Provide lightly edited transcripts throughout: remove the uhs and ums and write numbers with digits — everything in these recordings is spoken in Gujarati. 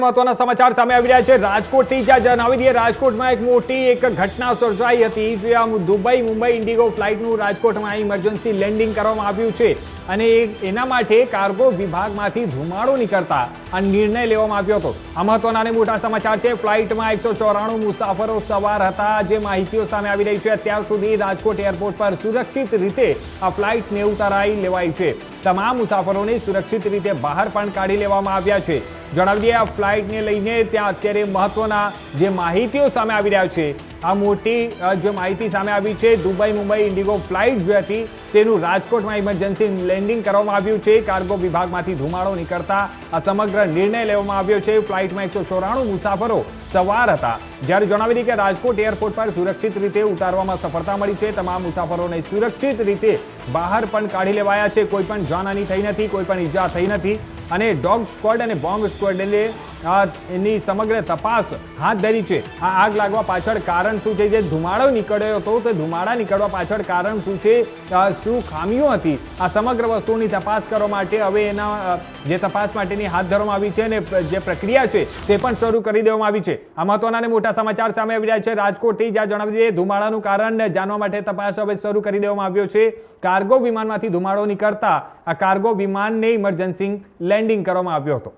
મહત્વના સમાચાર સામે આવી રહ્યા છે રાજકોટથી જ્યાં જણાવી દઈએ રાજકોટમાં એક મોટી ઘટના સર્જાઈ હતી જ્યાં દુબઈ મુંબઈ ઇન્ડિગો ફ્લાઇટનું રાજકોટમાં ઇમરજન્સી લેન્ડિંગ કરવામાં આવ્યું છે અને એના માટે કાર્ગો વિભાગમાંથી ધુમાડો નીકળતા આ નિર્ણય લેવામાં આવ્યો હતો। આ મહત્વના અને મોટા સમાચાર છે। ફ્લાઇટમાં 194 મુસાફરો સવાર હતા। જે માહિતીઓ સામે આવી રહી છે અત્યાર સુધી રાજકોટ એરપોર્ટ પર સુરક્ષિત રીતે આ ફ્લાઇટને ઉતારી લેવાઈ છે। તમામ મુસાફરોને સુરક્ષિત રીતે બહાર પણ કાઢી લેવામાં આવ્યા છે। જણાવી દઈએ આ ફ્લાઇટને લઈને ત્યાં અત્યારે મહત્વના જે માહિતીઓ સામે આવી રહ્યા છે આ મોટી જે માહિતી સામે આવી છે દુબઈ મુંબઈ ઇન્ડિગો ફ્લાઇટ જે હતી તેનું રાજકોટમાં ઇમરજન્સી લેન્ડિંગ કરવામાં આવ્યું છે। કાર્ગો વિભાગમાંથી ધુમાડો નીકળતા આ સમગ્ર નિર્ણય લેવામાં આવ્યો છે। ફ્લાઇટમાં 194 મુસાફરો સવાર હતા। જ્યારે જણાવી દઈએ કે રાજકોટ એરપોર્ટ પર સુરક્ષિત રીતે ઉતારવામાં સફળતા મળી છે। તમામ મુસાફરોને સુરક્ષિત રીતે બહાર પણ કાઢી લેવાયા છે। કોઈ પણ જાનહાની થઈ નથી, કોઈ પણ ઈજા થઈ નથી અને ડોગ સ્ક્વોડ અને બોમ્બ સ્ક્વોડે એની સમગ્ર તપાસ હાથ ધરી છે। આ આગ લાગવા પાછળ કારણ શું છે, જે ધુમાડો નીકળ્યો હતો તે ધુમાડા નીકળવા પાછળ કારણ શું છે, શું ખામીઓ હતી, આ સમગ્ર વસ્તુની તપાસ કરવા માટે હવે એના જે તપાસ માટેની હાથ ધરવામાં આવી છે અને જે પ્રક્રિયા છે તે પણ શરૂ કરી દેવામાં આવી છે। આ મહત્વના અને મોટા સમાચાર સામે આવી રહ્યા છે રાજકોટથી જ્યાં જણાવી દઈએ ધુમાડાનું કારણ જાણવા માટે તપાસ હવે શરૂ કરી દેવામાં આવ્યો છે। કાર્ગો વિમાનમાંથી ધુમાડો નીકળતા આ કાર્ગો વિમાનને ઇમરજન્સી લેન્ડિંગ કરવામાં આવ્યો હતો।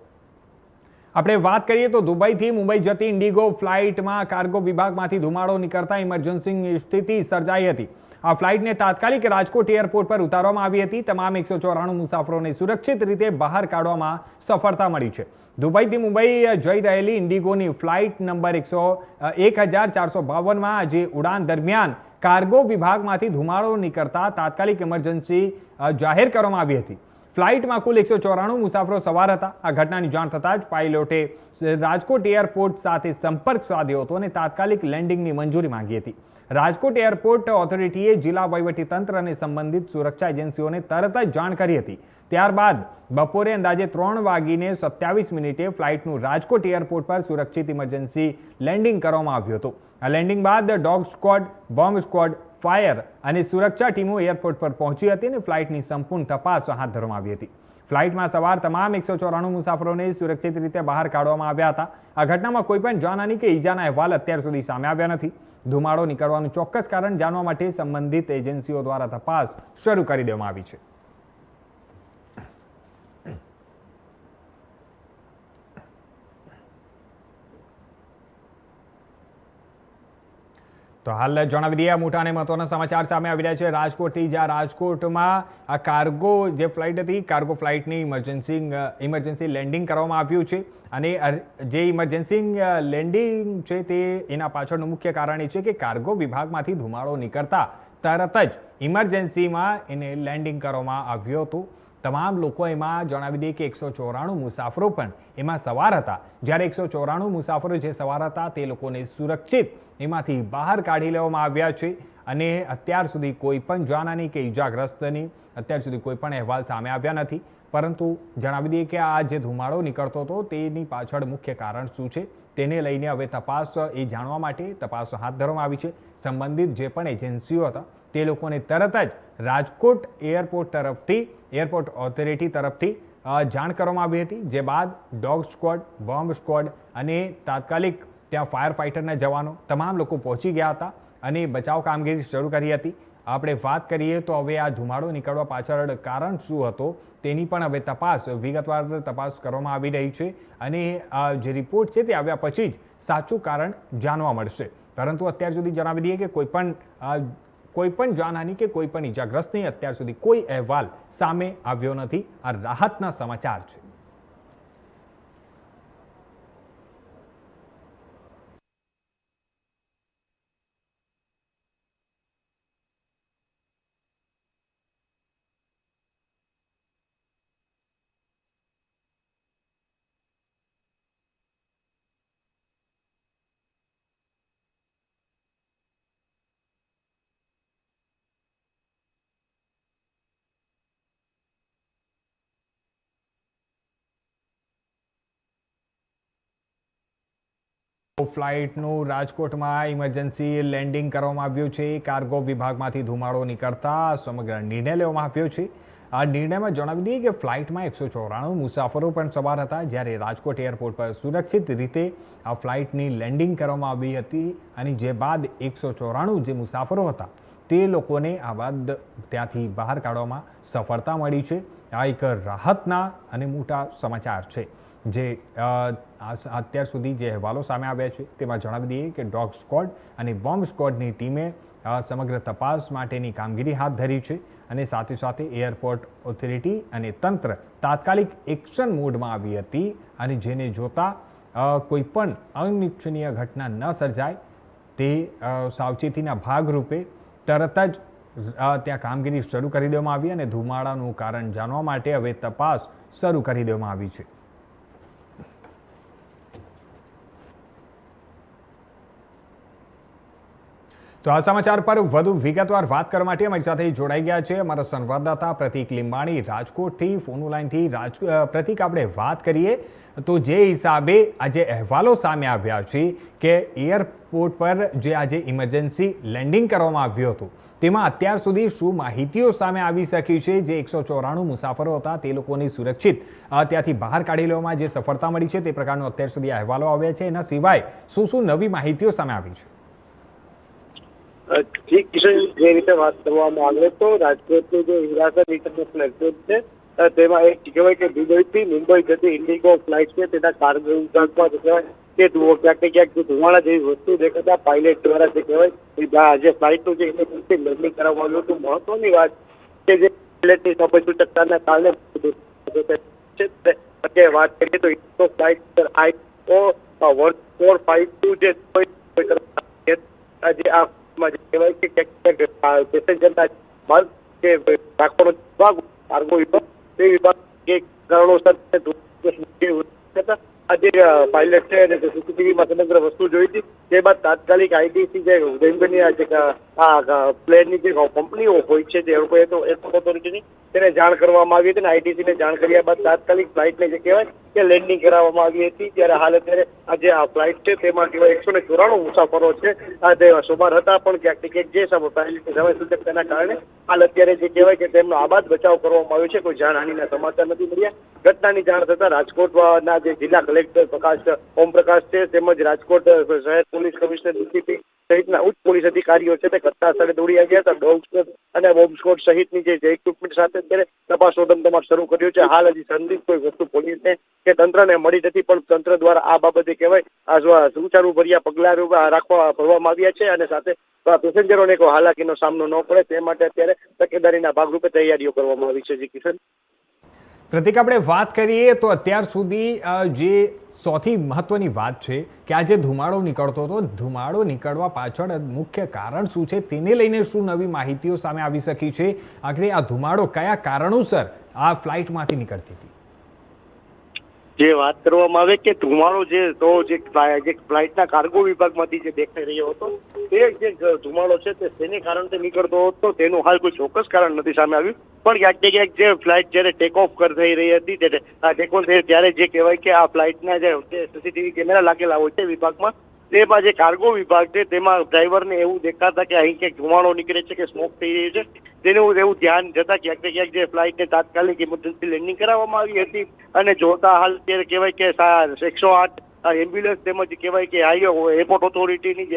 આપણે વાત કરીએ તો દુબઈથી મુંબઈ જતી ઇન્ડિગો ફ્લાઇટમાં કાર્ગો વિભાગમાંથી ધુમાડો નીકળતા ઇમરજન્સી સ્થિતિ સર્જાઈ હતી। આ ફ્લાઇટને તાત્કાલિક રાજકોટ એરપોર્ટ પર ઉતારવામાં આવી હતી। તમામ 194 મુસાફરોને સુરક્ષિત રીતે બહાર કાઢવામાં સફળતા મળી છે। દુબઈથી મુંબઈ જઈ રહેલી ઇન્ડિગોની ફ્લાઇટ નંબર 1452માં આજે ઉડાન દરમિયાન કાર્ગો વિભાગમાંથી ધુમાડો નીકળતા તાત્કાલિક ઇમરજન્સી જાહેર કરવામાં આવી હતી। ફ્લાઇટમાં કુલ 194 મુસાફરો સવાર હતા। આ ઘટનાની જાણ થતાં જ પાયલોટે રાજકોટ એરપોર્ટ સાથે સંપર્ક સાધ્યો હતો અને તાત્કાલિક લેન્ડિંગની મંજૂરી માંગી હતી। રાજકોટ એરપોર્ટ ઓથોરિટીએ જિલ્લા વહીવટીતંત્ર અને સંબંધિત સુરક્ષા એજન્સીઓને તરત જ જાણ કરી હતી। ત્યારબાદ બપોરે અંદાજે 3:27 ફ્લાઇટનું રાજકોટ એરપોર્ટ પર સુરક્ષિત ઇમરજન્સી લેન્ડિંગ કરવામાં આવ્યું હતું। આ લેન્ડિંગ બાદ dog squad, bomb squad, fire અને સુરક્ષા ટીમો એરપોર્ટ પર પહોંચી હતી અને ફ્લાઇટની સંપૂર્ણ તપાસ હાથ ધરવામાં આવી હતી। ફ્લાઇટમાં સવાર તમામ 194 મુસાફરોને સુરક્ષિત રીતે બહાર કાઢવામાં આવ્યા હતા। આ ઘટનામાં કોઈ પણ જાનહાની કે ઈજાના અહેવાલ અત્યાર સુધી સામે આવ્યા નથી। ધુમાડો નીકળવાનું ચોક્કસ કારણ જાણવા માટે સંબંધિત એજન્સીઓ દ્વારા તપાસ શરૂ કરી દેવામાં આવી છે। તો હાલ જણાવી દઈએ મોટા અને મહત્વના સમાચાર સામે આવી રહ્યા છે રાજકોટથી જ્યાં રાજકોટમાં આ કાર્ગો જે ફ્લાઇટ હતી કાર્ગો ફ્લાઇટની ઇમરજન્સી લેન્ડિંગ કરવામાં આવ્યું છે અને જે ઇમરજન્સી લેન્ડિંગ છે તે એના પાછળનું મુખ્ય કારણ એ છે કે કાર્ગો વિભાગમાંથી ધુમાડો નીકળતા તરત જ ઇમરજન્સીમાં એને લેન્ડિંગ કરવામાં આવ્યું હતું। તમામ લોકો એમાં જણાવી દઈએ કે 194 મુસાફરો પણ એમાં સવાર હતા। જ્યારે 194 મુસાફરો જે સવાર હતા તે લોકોને સુરક્ષિત એમાંથી બહાર કાઢી લેવામાં આવ્યા છે અને અત્યાર સુધી કોઈ પણ જાનહાની કે ઈજાગ્રસ્તની અત્યાર સુધી કોઈ પણ અહેવાલ સામે આવ્યા નથી। પરંતુ જણાવી દઈએ કે આ જે ધુમાડો નીકળતો હતો તેની પાછળ મુખ્ય કારણ શું છે તેને લઈને હવે તપાસ એ જાણવા માટે તપાસ હાથ ધરવામાં આવી છે। સંબંધિત જે પણ એજન્સીઓ હતા તે લોકોને તરત જ રાજકોટ એરપોર્ટ તરફથી એરપોર્ટ ઓથોરિટી તરફથી જાણ કરવામાં આવી હતી। જે બાદ ડોગ સ્ક્વોડ, બોમ્બ સ્ક્વોડ અને તાત્કાલિક ત્યાં ફાયર ફાઇટરના જવાનો તમામ લોકો પહોંચી ગયા હતા અને બચાવ કામગીરી શરૂ કરી હતી। આપણે વાત કરીએ તો હવે આ ધુમાડો નીકળવા પાછળ કારણ શું હતો તેની પણ હવે તપાસ વિગતવાર તપાસ કરવામાં આવી રહી છે અને જે રિપોર્ટ છે તે આવ્યા પછી જ સાચું કારણ જાણવા મળશે। પરંતુ અત્યાર સુધી જણાવી દઈએ કે કોઈ પણ જાનહાની કે કોઈ પણ ઈજાગ્રસ્તની અત્યાર સુધી કોઈ અહેવાલ સામે આવ્યો નથી। આ રાહતના સમાચાર છે। ફ્લાઇટનું રાજકોટમાં ઇમરજન્સી લેન્ડિંગ કરવામાં આવ્યું છે। કાર્ગો વિભાગમાંથી ધુમાડો નીકળતા સમગ્ર નિર્ણય લેવામાં આવ્યો છે આ નિર્ણયમાં જણાવી દઈએ કે ફ્લાઇટમાં 194 મુસાફરો પણ સવાર હતા, જ્યારે રાજકોટ એરપોર્ટ પર સુરક્ષિત રીતે આ ફ્લાઇટની લેન્ડિંગ કરવામાં આવી હતી અને જે બાદ 194 જે મુસાફરો હતા તે લોકોને આ બાદ ત્યાંથી બહાર કાઢવામાં સફળતા મળી છે। આ એક રાહતના અને મોટા સમાચાર છે। જે અત્યાર સુધી જે અહેવાલો સામે આવ્યા છે તેમાં જણાવી દઈએ કે ડોગ સ્ક્વોડ અને બોમ્બ સ્ક્વોડની ટીમે સમગ્ર તપાસ માટેની કામગીરી હાથ ધરી છે અને સાથે સાથે એરપોર્ટ ઓથોરિટી અને તંત્ર તાત્કાલિક એક્શન મોડમાં આવી હતી અને જેને જોતા કોઈ પણ અનિચ્છનીય ઘટના ન સર્જાય તે સાવચેતીના ભાગરૂપે તરત જ ત્યાં કામગીરી શરૂ કરી દેવામાં આવી અને ધુમાડાનું કારણ જાણવા માટે હવે તપાસ શરૂ કરી દેવામાં આવી છે। તો આ સમાચાર પર વધુ વિગતવાર વાત કરવા માટે અમારી સાથે જોડાઈ ગયા છે અમારા સંવાદદાતા પ્રતિક લીંબાણી રાજકોટથી ફોન લાઈનથી। પ્રતિક, આપણે વાત કરીએ તો જે હિસાબે આજે અહેવાલો સામે આવ્યા છે કે એરપોર્ટ પર જે આજે ઇમરજન્સી લેન્ડિંગ કરવામાં આવ્યું હતું તેમાં અત્યાર સુધી શું માહિતીઓ સામે આવી શકી છે? જે 194 મુસાફરો હતા તે લોકોની સુરક્ષિત ત્યાંથી બહાર કાઢી લેવામાં જે સફળતા મળી છે તે પ્રકારનો અત્યાર સુધી અહેવાલો આવ્યા છે। એના સિવાય શું શું નવી માહિતીઓ સામે આવી છે? જી કિશન, જે રીતે વાત કરવામાં આવે તો રાજકોટનું જે હિરાસત ઇન્ટરનેશનલ એરપોર્ટ છે તેમાં એક કહેવાય કે દુબઈથી મુંબઈ જતી ઇન્ડિગો ફ્લાઇટ છે તેના કાર્ગો વિભાગમાં કહેવાય કે ક્યાંક ને ક્યાંક જે ધુમાડા જેવી વસ્તુ દેખાતા પાયલટ દ્વારા જે કહેવાય જે ફ્લાઇટનું જે ઇમરજન્સી લેન્ડિંગ કરવામાં આવ્યું હતું, મહત્વની વાત કે જે પાયલટની સમયસૂચકતાના કારણે વાત કરીએ તો ઇન્ડિગો ફ્લાઇટ IO 1452 જે આ કહેવાય કે પેસેન્જરના માલ કે રાખવાનો વિભાગ કાર્ગો વિભાગ તે વિભાગ કે કારણોસર આજે પાયલટ છે અને સીસીટીવીમાં સમગ્ર વસ્તુ જોઈ હતી તે બાદ તાત્કાલિક આઈટીસી જે રેલવેની પ્લેનની જે કંપનીઓ હોય છે જે એરપોર્ટ ઓથોરિટીની તેને જાણ કરવામાં આવી હતી અને આઈટીસીને જાણ કર્યા બાદ તાત્કાલિક ફ્લાઇટને જે કહેવાય કે લેન્ડિંગ કરાવવામાં આવી હતી। ત્યારે હાલ અત્યારે આજે આ ફ્લાઇટ છે તેમાં કહેવાય 194 મુસાફરો છે તે સુમાર હતા, પણ ક્યાંક ને ક્યાંક જે પાયલટની સમયસૂચકતાના કારણે હાલ અત્યારે જે કહેવાય કે તેમનો આબાદ બચાવ કરવામાં આવ્યો છે। કોઈ જાનહાનિના સમાચાર નથી મળ્યા। ઘટનાની જાણ થતા રાજકોટના જે જિલ્લા કલેક્ટર ઓમપ્રકાશ છે તેમજ રાજકોટ શહેર પોલીસ કમિશનર ડીસીપી સહિતના ઉચ્ચ પોલીસ અધિકારીઓ છે તે ઘટના સ્થળે દોડી આવ્યા હતા। ડોગ સ્ક્વોડ અને બોમ્બ સ્ક્વોડ સહિતની જે ઇક્વિપમેન્ટ સાથે અત્યારે તપાસનો ધમધમાટ શરૂ કર્યો છે। હાલ હજી સંદિગ્ધ કોઈ વસ્તુ પોલીસને કે તંત્રને મળી નથી, પણ તંત્ર દ્વારા આ બાબતે કહેવાય સુચારુ ભર્યા પગલાં ભરવામાં આવ્યા છે અને સાથે પેસેન્જરોને કોઈ હાલાકીનો સામનો ન પડે તે માટે અત્યારે તકેદારીના ભાગરૂપે તૈયારીઓ કરવામાં આવી છે। જી કિશન। પ્રતિક, આપણે વાત કરીએ તો અત્યાર સુધી જે સૌથી મહત્વની વાત છે કે આ જે ધુમાડો નીકળતો હતો, ધુમાડો નીકળવા પાછળ મુખ્ય કારણ શું છે તેને લઈને શું નવી માહિતીઓ સામે આવી શકી છે? આખરે આ ધુમાડો કયા કારણોસર આ ફ્લાઇટમાંથી નીકળતી હતી? જે વાત કરવામાં આવે કે ધુમાડો જે ફ્લાઇટના કાર્ગો વિભાગમાંથી જે દેખાઈ રહ્યો હતો તે જે ધુમાડો છે તે તેને કારણે નીકળતો હતો તેનું હાલ કોઈ ચોક્કસ કારણ નથી સામે આવ્યું, પણ ક્યાંક ને ક્યાંક જે ફ્લાઇટ જયારે ટેક ઓફ થઈ રહી હતી ત્યારે જે કહેવાય કે આ ફ્લાઇટના જે સીસીટીવી કેમેરા લાગેલા હોય છે વિભાગમાં તેમાં જે કાર્ગો વિભાગ છે તેમાં ડ્રાઈવરને એવું દેખાતા કે અહીં ક્યાંક ધુમાડો નીકળે છે કે સ્મોક થઈ રહી છે તેનું એવું ધ્યાન જતા ક્યાંક ને ક્યાંક જે ફ્લાઇટને તાત્કાલિક ઇમરજન્સી લેન્ડિંગ કરાવવામાં આવી હતી અને જોતા હાલ ત્યારે કહેવાય કે 108 એમ્બ્યુલન્સ તેમજ કહેવાય કે એરપોર્ટ ઓથોરિટીની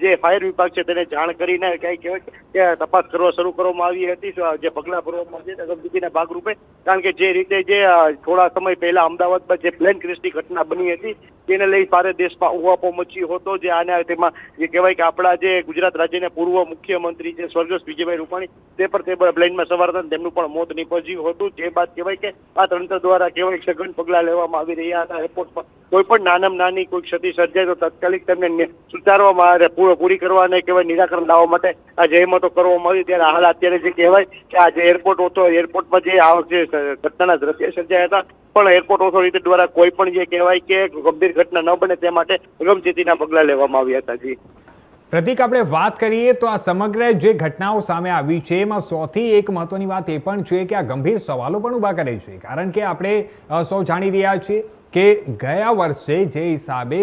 જે ફાયર વિભાગ છે તેને જાણ કરીને કઈ કહેવાય કે તપાસ કરવા શરૂ કરવામાં આવી હતી। જે પગલાં ભરવામાં આવે છે ગંભીરના ભાગરૂપે, કારણ કે જે રીતે જે થોડા સમય પહેલા અમદાવાદમાં જે પ્લેન ક્રેશની ઘટના બની હતી તેને લઈ સારે દેશમાં ઉહાપો મચ્યો હતો। જે આના તેમાં જે કહેવાય કે આપણા જે ગુજરાત રાજ્યના પૂર્વ મુખ્યમંત્રી છે સ્વર્ગસ્થ વિજયભાઈ રૂપાણી તે પ્લેનમાં સવાર હતા તેમનું પણ મોત નીપજ્યું હતું। જે બાદ કહેવાય કે આ તંત્ર દ્વારા કહેવાય સઘન પગલાં લેવામાં આવી રહ્યા હતા। એરપોર્ટમાં કોઈ પણ નાની કોઈ ક્ષતિ સર્જાય તો તાત્કાલિક તેમને સુધારવામાં પૂરી કરવા અને કહેવાય નિરાકરણ લાવવા માટે આ જહેમતો કરવામાં આવી। ત્યારે હાલ અત્યારે જે કહેવાય કે આ જે એરપોર્ટમાં જે આ ઘટનાના દ્રશ્ય સર્જાયા હતા, પણ એરપોર્ટ ઓથોરિટી દ્વારા કોઈ પણ જે કહેવાય કે ગંભીર ઘટના ન બને તે માટે અગમચેતીના પગલાં લેવામાં આવ્યા હતા। જી પ્રતિક, આપણે વાત કરીએ તો આ સમગ્ર જે ઘટનાઓ સામે આવી છે એમાં સૌથી એક મહત્વની વાત એ પણ છે કે આ ગંભીર સવાલો પણ ઊભા કરે છે, કારણ કે આપણે સૌ જાણી રહ્યા છીએ કે ગયા વર્ષે જે હિસાબે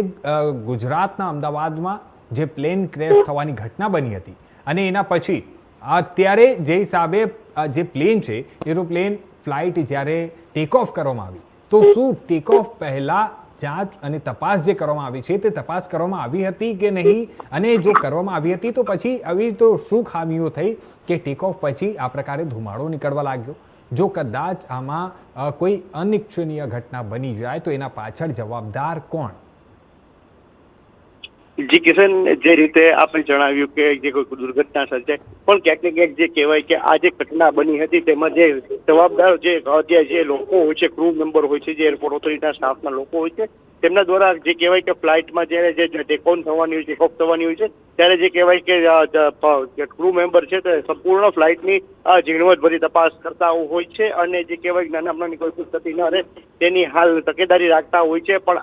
ગુજરાતના અમદાવાદમાં જે પ્લેન ક્રેશ થવાની ઘટના બની હતી અને એના પછી અત્યારે જે હિસાબે જે પ્લેન છે એરોપ્લેન ફ્લાઇટ જ્યારે ટેક ઓફ કરવામાં આવી તો શું ટેક ઓફ પહેલાં જાંચ અને તપાસ જે કરવામાં આવી છે તે તપાસ કરવામાં આવી હતી કે નહીં, અને જો કરવામાં આવી હતી તો પછી આવી તો શું ખામીઓ થઈ કે ટેક ઓફ પછી આ પ્રકારે ધુમાડો નીકળવા લાગ્યો? જો કદાચ આમાં કોઈ અનિચ્છનીય ઘટના બની જાય તો એના પાછળ જવાબદાર કોણ? જી કિશન, જે રીતે આપણે જણાવ્યું કે જે કોઈ દુર્ઘટના સર્જાય, પણ ક્યાંક ને ક્યાંક જે કહેવાય કે આ જે ઘટના બની હતી તેમાં જે જવાબદાર જે લોકો હોય છે, ક્રૂ મેમ્બર હોય છે, જે એરપોર્ટ ઓથોરિટીના સ્ટાફના લોકો હોય છે, તેમના દ્વારા જે કહેવાય કે ફ્લાઇટમાં જ્યારે જે ટેક ઓન થવાની હોય છે, ટેક ઓફ થવાની હોય છે, ત્યારે જે કહેવાય કે ક્રૂ મેમ્બર છે તે સંપૂર્ણ ફ્લાઇટની ઝીણવટભરી તપાસ કરતા હોય છે અને જે કહેવાય નાના નાની કોઈ ક્ષતિ ન રહે તેની હાલ તકેદારી રાખતા હોય છે. પણ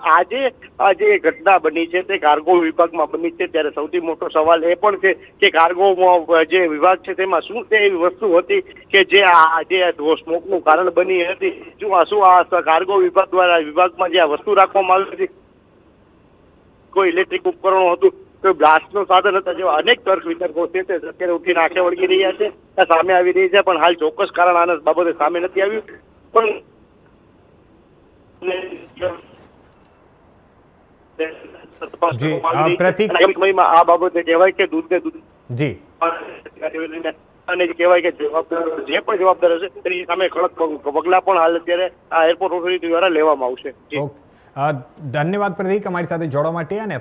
આ જે ઘટના બની છે તે કાર્ગો વિભાગમાં બની છે, ત્યારે સૌથી મોટો સવાલ એ પણ છે કે કાર્ગોમાં જે વિભાગ છે તેમાં શું તે એવી વસ્તુ હતી કે જે સ્મોકનું કારણ બની હતી? શું આ કાર્ગો વિભાગ દ્વારા વિભાગમાં જે આ વસ્તુ રાખવામાં આવી હતી, કોઈ ઇલેક્ટ્રિક ઉપકરણો હતું, કોઈ બ્લાસ્ટનું સાધન હતા, જેવા અનેક તર્ક વિતર્કો છે તે અત્યારે ઉઠીને આંખે વળગી રહ્યા છે, સામે આવી રહી છે, પણ હાલ ચોક્કસ કારણ આના બાબતે સામે નથી આવ્યું. પણ પ્રતિક, આ બાબતે કહેવાય કે દૂધને દૂધ જી અને કહેવાય કે જે પણ જવાબદાર હશે તેની સામે કડક પગલાં પણ હાલ અત્યારે આ એરપોર્ટ ઓથોરિટી દ્વારા લેવામાં આવશે. ધન્યવાદ પ્રતિક અમારી સાથે જોડવા માટે અને